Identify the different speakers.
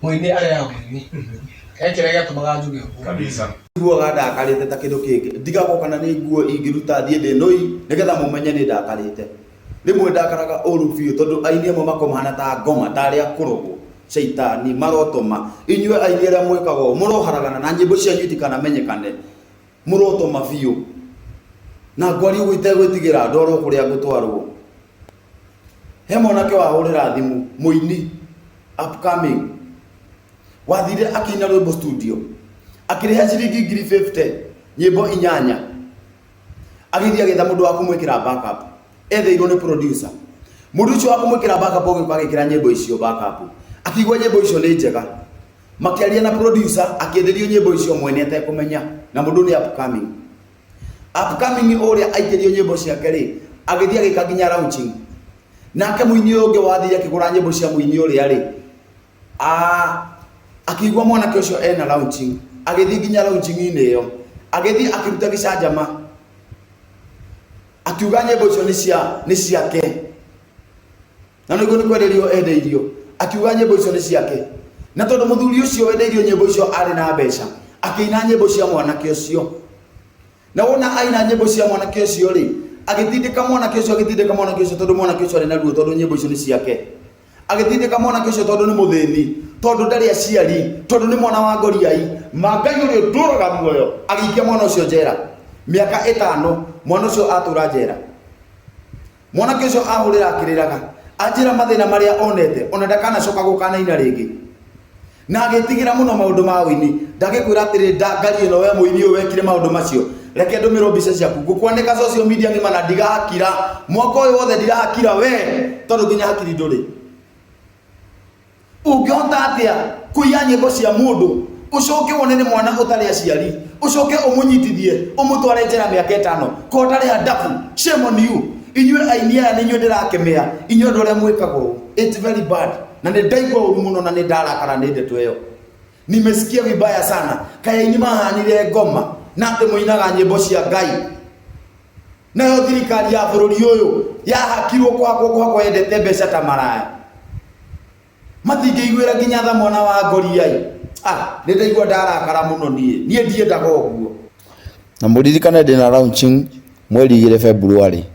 Speaker 1: Muini aya muini. Ekirega tumaga njuge
Speaker 2: kabisa.
Speaker 3: Guoga ndakarite ta kindu kingi. Ndigako kana ni nguo ingiruta thie ndi noi nigetha mumenye ni ndakarite. Rimwe ndakaraga uru biu tondu aini amwe makomana ta ngoma tari akurogo. Shaitani marotoma. Inywe aini aria mwikago muroharagana na nyimbo cia nyuti kana menyekane. Murotoma biu. Na ngwari gwite gwitigira ndoro kuria gutwarwo. He mwanake wahurira thimu muini upcoming wathire akina rwimbo studio akiriha ciringi 50 nyimbo inyanya agithia getha mundu wa kumwikira backup etheirwo ni producer mundu ucio wa kumwikira backup ogikwa agikira nyimbo icio backup akigwa nyimbo icio ni njega makiaria na producer akienderio nyimbo icio mwene atekumenya na mundu ni upcoming uria aikerio nyimbo ciake ri agithia gika nginya launching nake muini ungi wathire akigura nyimbo cia muini uria ri akigwa mwanake ucio ena launching agithi nginya launching ine iyo agithi akiruta gicanjama akiuga nyimbo icio ni ciake na niguo ni kwererio endeirio akiuga nyimbo icio ni ciake na tondu muthuri ucio endeirio nyimbo icio ari na mbeca akiina nyimbo cia mwanake ucio na wona aina nyimbo cia mwanake ucio ri agitindika mwanake ucio tondu mwanake ucio ari na ruo tondu nyimbo icio ni ciake agitindika mwanake ucio tondu ni muthini tondu ndari aciari tondu ni mwana wa ngoriai mangai uri nduraga muoyo agikia mwana ucio njera miaka 5 mwana ucio atura njera mwanake ucio ahurira akiriraga anjira mathina maria onete ona ndakana coka gukana ina ringi na agitigira muno maundu ma wini ndagikwira atiri ngari ino we muini uyu wekire maundu macio reke ndumiro mbica ciaku ngukwandika social media ngima na ndigakira mwaka uyu wothe ndirakira we tondu nginya hakiri nduri ungihota atia kuiya nyimbo cia mundu ucoke wone ni mwana utari aciari ucoke umunyitithie umutware njera miaka 5 ko tari adabu shame on you inywe aini aya ninyo ndirakemea inywe ndu aria mwikago it's very bad na ni ndaigwa uru muno na ni ndarakara ni ndeto iyo nimesikia vibaya sana kaya ini mahanire ngoma na ati muinaga nyimbo cia Ngai nayo thirikari ya bururi uyu yahakirwo kwa endete mbeca ta maraya matingeiguira nginya tha mwana wa ngoriai ni ndaigua ndarakara muno nie ndiendaga uguo na muririkane ndina launching mweri 2 February